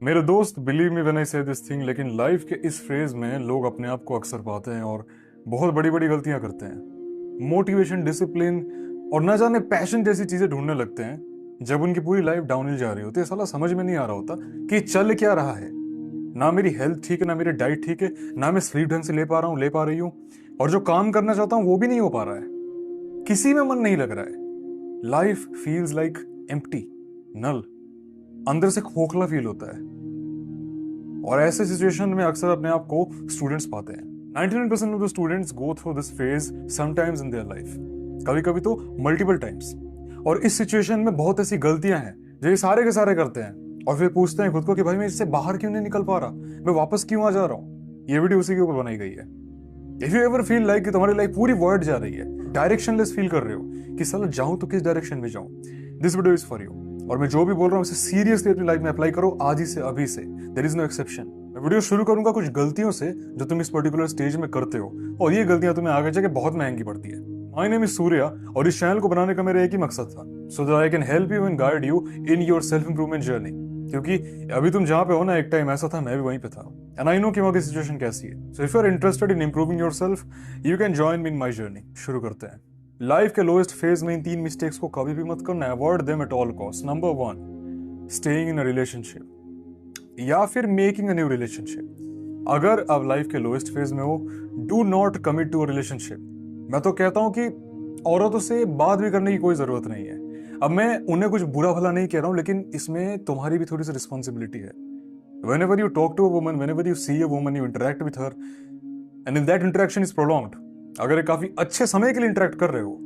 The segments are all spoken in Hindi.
मेरे दोस्त बिलीव मी व्हेन आई से दिस थिंग, लेकिन लाइफ के इस फेज में लोग अपने आप को अक्सर पाते हैं और बहुत बड़ी बड़ी गलतियां करते हैं। मोटिवेशन, डिसिप्लिन और ना जाने पैशन जैसी चीजें ढूंढने लगते हैं जब उनकी पूरी लाइफ डाउनहिल जा रही होती है। साला समझ में नहीं आ रहा होता कि चल क्या रहा है। ना मेरी हेल्थ ठीक है, ना मेरी डाइट ठीक है, ना मैं स्लीप ढंग से ले पा रहा हूँ, ले पा रही हूँ, और जो काम करना चाहता हूँ वो भी नहीं हो पा रहा है। किसी में मन नहीं लग रहा है। लाइफ फील्स लाइक एम्प्टी, नल, अंदर से खोखला फील होता है। और ऐसे सिचुएशन में अक्सर अपने आप को स्टूडेंट्स पाते हैं। 99% of the students go through this phase sometimes in their life, कभी कभी तो मल्टीपल टाइम्स। और इस सिचुएशन में बहुत ऐसी गलतियां हैं जो ये सारे के सारे करते हैं और फिर पूछते हैं खुद को कि भाई मैं इससे बाहर क्यों नहीं निकल पा रहा, मैं वापस क्यों आ जा रहा हूँ। ये वीडियो उसी के ऊपर बनाई गई है। If you ever feel like कि तुम्हारी लाइफ पूरी वर्ड जा रही है, डायरेक्शनलेस फील कर रहे हो कि साला जाऊं तो किस डायरेक्शन में जाऊं, this video is for you. और मैं जो भी बोल रहा हूं उसे सीरियसली अपनी लाइफ में अप्लाई करो, आज ही से, अभी से। There is no exception. मैं वीडियो शुरू करूंगा कुछ गलतियों से जो तुम इस पर्टिकुलर स्टेज में करते हो, और ये गलतियां तुम्हें आगे जाके बहुत महंगी पड़ती है। माय नेम इज सूर्या और इस चैनल को बनाने का मेरा एक ही मकसद था, so that I can help you and guide you in your self improvement journey. क्योंकि अभी तुम जहां पे हो ना, एक टाइम ऐसा था, मैं भी वहीं पे था, एंड आई नो कि वहां की सिचुएशन कैसी है। So if you are interested in improving yourself, you can join me in my journey. शुरू करते हैं। लाइफ के लोएस्ट फेज में इन 3 मिस्टेक्स को कभी भी मत करना, avoid them at all cost. Number 1, staying in a relationship या फिर मेकिंग अ न्यू रिलेशनशिप। अगर आप लाइफ के लोएस्ट फेज में हो, do not commit to a relationship. मैं तो कहता हूं कि औरतों से बात भी करने की कोई जरूरत नहीं है। अब मैं उन्हें कुछ बुरा भला नहीं कह रहा हूं, लेकिन इसमें तुम्हारी भी थोड़ी सी रिस्पॉन्सिबिलिटी है। Whenever you talk to a woman, whenever you see a woman, you interact with her, and if that interaction is prolonged, अगर एक काफी अच्छे समय के लिए इंटरेक्ट कर रहे हो,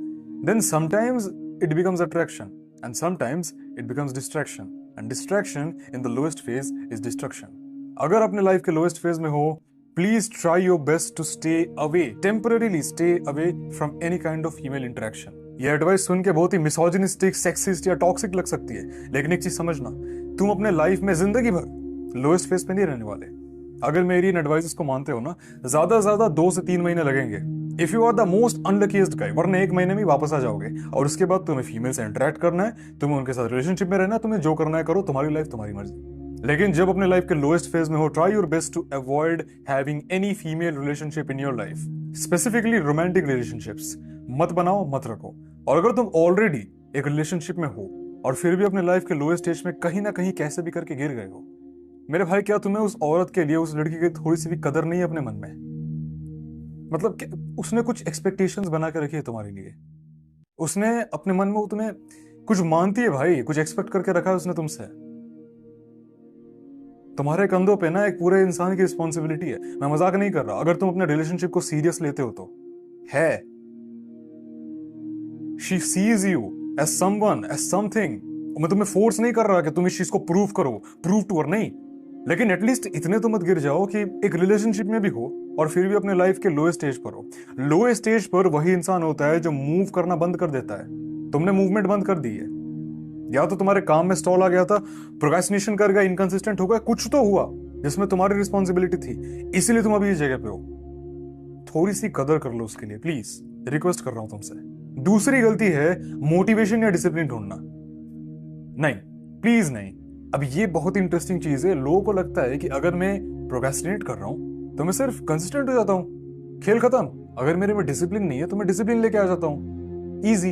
then sometimes it becomes attraction, and sometimes it becomes distraction, and distraction in the lowest phase is destruction. अगर अपने लाइफ के लोएस्ट फेज में हो, please try your best to stay away, temporarily stay away from any kind of female interaction. ये एडवाइस सुन के बहुत ही मिसोजिनिस्टिक, सेक्सिस्ट या टॉक्सिक लग सकती है, लेकिन एक चीज समझना, तुम अपने लाइफ में जिंदगी भर लोएस्ट फेज पे नहीं रहने वाले। अगर मेरी इन एडवाइसेस को मानते हो ना, ज्यादा से ज्यादा 2 से 3 महीने लगेंगे, if you are the most unluckiest guy, वरना 1 महीने में वापस आ जाओगे। और उसके बाद तुम्हें फीमेल से इंटरेक्ट करना है, तुम्हें उनके साथ रिलेशनशिप में रहना है, तुम्हें जो करना है करो, तुम्हारी लाइफ तुम्हारी मर्जी। लेकिन जब अपने लाइफ के लोएस्ट फेज में हो, try your best to avoid having any female relationship in your life, specifically romantic relationships मत बनाओ, मत रखो। और अगर तुम ऑलरेडी एक रिलेशनशिप में हो और फिर भी अपने लाइफ के लोएस्ट स्टेज में कहीं ना कहीं कैसे भी करके गिर गए हो, मेरे भाई, क्या तुम्हें उस औरत के लिए, उस लड़की की थोड़ी सी भी कदर नहीं है अपने मन में? मतलब उसने कुछ एक्सपेक्टेशंस बना के रखी है तुम्हारे लिए, उसने अपने मन में, वो तुम्हें कुछ मानती है भाई, कुछ एक्सपेक्ट करके रखा है उसने तुमसे। तुम्हारे कंधों पे ना एक पूरे इंसान की रिस्पॉन्सिबिलिटी है। मैं मजाक नहीं कर रहा। अगर तुम अपने रिलेशनशिप को सीरियस लेते हो तो है, she sees you as someone, as something. मैं तुम्हें फोर्स नहीं कर रहा कि तुम इस चीज को प्रूव करो, प्रूव टू और नहीं, लेकिन एटलीस्ट इतने तो मत गिर जाओ कि एक रिलेशनशिप में भी हो और फिर भी अपने लाइफ के लोएस्ट स्टेज पर हो। लोएस्ट स्टेज पर वही इंसान होता है जो मूव करना बंद कर देता है। तुमने मूवमेंट बंद कर दी है, या तो तुम्हारे काम में स्टॉल आ गया था, प्रोक्रेस्टिनेशन कर गया, इनकंसिस्टेंट हो गया, कुछ तो हुआ जिसमें तुम्हारी रिस्पॉन्सिबिलिटी थी, इसीलिए तुम अभी इस जगह पे हो। थोड़ी सी कदर कर लो उसके लिए, प्लीज रिक्वेस्ट कर रहा हूं तुमसे। दूसरी गलती है मोटिवेशन या डिसिप्लिन ढूंढना। नहीं, प्लीज नहीं। अब ये बहुत इंटरेस्टिंग चीज है। लोगों को लगता है कि अगर मैं प्रोक्रेस्टिनेट कर रहा हूं तो मैं सिर्फ कंसिस्टेंट हो जाता हूं, खेल खत्म। अगर मेरे में डिसिप्लिन नहीं है तो मैं डिसिप्लिन लेके आ जाता हूं, easy.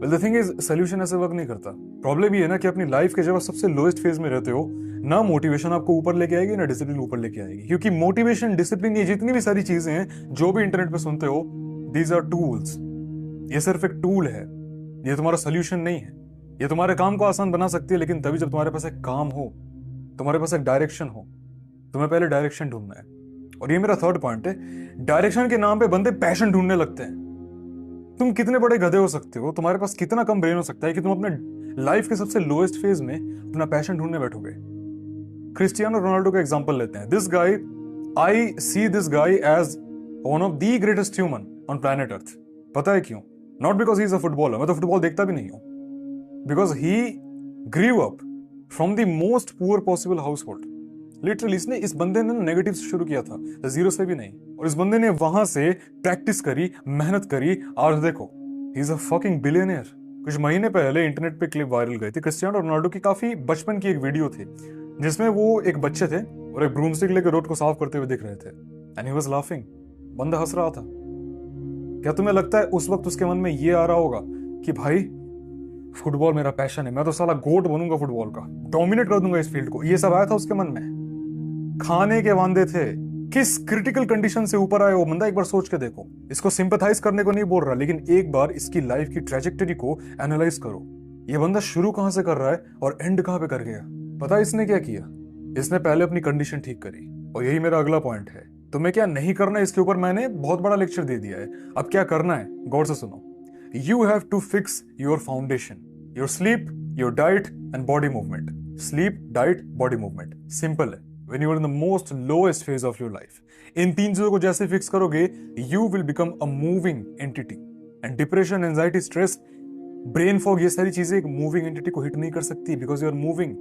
Well the thing is, solution ऐसे वर्क नहीं करता। प्रॉब्लम ये है ना कि अपनी लाइफ के जब आप सबसे लोएस्ट फेज में रहते हो, ना मोटिवेशन आपको ऊपर लेके आएगी, ना डिसिप्लिन ऊपर लेके आएगी। क्योंकि मोटिवेशन, डिसिप्लिन, ये जितनी भी सारी चीजें हैं जो भी इंटरनेट पे सुनते हो, दीज आर टूल्स। ये सिर्फ एक टूल है, ये तुम्हारा सोल्यूशन नहीं है। ये तुम्हारे काम को आसान बना सकती है, लेकिन तभी जब तुम्हारे पास एक काम हो, तुम्हारे पास एक डायरेक्शन हो। तुम्हें पहले डायरेक्शन ढूंढना है। और ये मेरा थर्ड पॉइंट है, डायरेक्शन के नाम पे बंदे पैशन ढूंढने लगते हैं। तुम कितने बड़े गधे हो सकते हो, तुम्हारे पास कितना कम ब्रेन हो सकता है कि तुम अपने लाइफ के सबसे लोएस्ट फेज में अपना पैशन ढूंढने बैठोगे। क्रिस्टियानो रोनाल्डो का एग्जांपल लेते हैं। This guy, I see this guy as one of the greatest human on planet earth. पता है क्यों? Not because he is a footballer, मैं तो फुटबॉल देखता भी नहीं हूं, because he grew up from the most poor possible household. Literally इसने, इस बंदे ने नेगेटिव से शुरू किया था, जीरो से भी नहीं, और इस बंदे ने वहां से प्रैक्टिस करी, मेहनत करी, और देखो, ही इज अ फकिंग बिलियनियर। कुछ महीने पहले इंटरनेट पे क्लिप वायरल गई थी, क्रिस्टियानो रोनाल्डो की काफी बचपन की एक वीडियो थी जिसमें वो एक बच्चे थे और एक ब्रूमस्टिक लेकर रोड को साफ करते हुए दिख रहे थे एंड ही वाज लाफिंग। बंदा हंस रहा था। क्या तुम्हें लगता है उस वक्त उसके मन में ये आ रहा होगा कि भाई फुटबॉल मेरा पैशन है, मैं तो साला गोट बनूंगा फुटबॉल का, डोमिनेट कर दूंगा इस फील्ड को? ये सब आया था उसके मन में? खाने के वांदे थे। किस क्रिटिकल कंडीशन से ऊपर आए वो बंदा, एक बार सोच के देखो। इसको सिंपैथाइज करने को नहीं बोल रहा, लेकिन एक बार इसकी लाइफ की ट्रेजेक्टरी को एनालाइज करो। ये बंदा शुरू कहां से कर रहा है और एंड कहां पे कर गया? पता है इसने क्या किया? इसने पहले अपनी कंडीशन ठीक करी, और यही मेरा अगला पॉइंट है। तुम्हें क्या नहीं करना है इसके ऊपर मैंने बहुत बड़ा लेक्चर दे दिया है। अब क्या करना है गौर से सुनो। You have to fix your foundation, your sleep, your diet and body movement. Sleep, diet, body movement, simple है। When you are in the most lowest phase of your life, इन तीन चीजों को जैसे फिक्स करोगे, you will become a moving entity. And depression, anxiety, stress, brain fog, ये सारी चीजें एक moving entity को हिट नहीं कर सकती, because you are moving.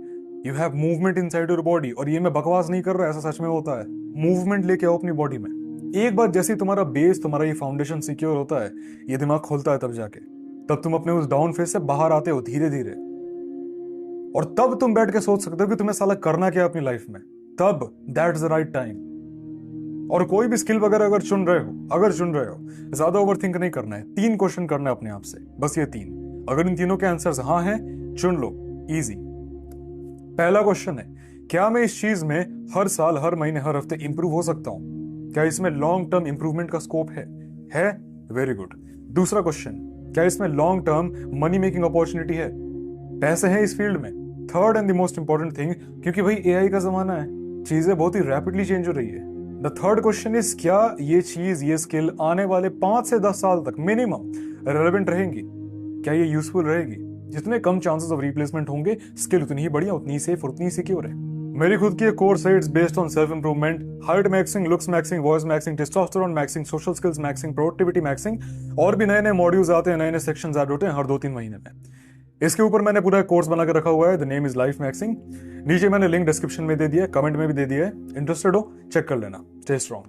You have movement inside your body. और ये मैं बकवास नहीं कर रहा, ऐसा सच में होता है। मूवमेंट लेके आओ अपनी बॉडी में। एक बार जैसे तुम्हारा बेस, तुम्हारा ये फाउंडेशन सिक्योर होता है, ये दिमाग खोलता है, तब जाके तब तुम अपने उस डाउन फेज से बाहर आते हो धीरे धीरे। और तब तुम बैठ के सोच सकते हो कि तुम्हें साला करना क्या अपनी लाइफ में। तब that is the right time. और कोई भी स्किल वगैरह अगर चुन रहे हो, ज्यादा ओवरथिंक नहीं करना है। 3 क्वेश्चन करना है अपने आप से, बस ये 3। अगर इन तीनों के आंसर्स हाँ हैं, चुन लो, इजी। पहला क्वेश्चन है, क्या मैं इस चीज में हर साल, हर महीने, हर हफ्ते इंप्रूव हो सकता हूं? क्या इसमें लॉन्ग टर्म इंप्रूवमेंट का स्कोप है? Very good. दूसरा क्वेश्चन, क्या इसमें long term money making opportunity है? पैसे हैं इस फील्ड में? Third and the most important thing, क्योंकि भाई एआई का जमाना है, चीजें बहुत ही रैपिडली चेंज हो रही है। द थर्ड क्वेश्चन इज, क्या ये चीज, ये स्किल आने वाले 5 से 10 साल तक मिनिमम रेलेवेंट रहेंगी? क्या ये यूजफुल रहेगी? जितने कम चांसेस ऑफ रिप्लेसमेंट होंगे, स्किल उतनी ही बढ़िया, उतनी सेफ और उतनी सिक्योर है। मेरी खुद की एक कोर्स है, it's based on self improvement, height maxing, looks maxing, voice maxing, testosterone maxing, social skills maxing, productivity maxing, और भी नए नए मॉड्यूल्स आते हैं, नए नए सेक्शंस ऐड होते हैं हर 2-3 महीने में। इसके ऊपर मैंने पूरा कोर्स बना के रखा हुआ है, the name is life maxing. नीचे मैंने लिंक डिस्क्रिप्शन में दे दिया है, कमेंट में भी दे दिया है। इंटरेस्टेड हो चेक कर लेना। Stay strong.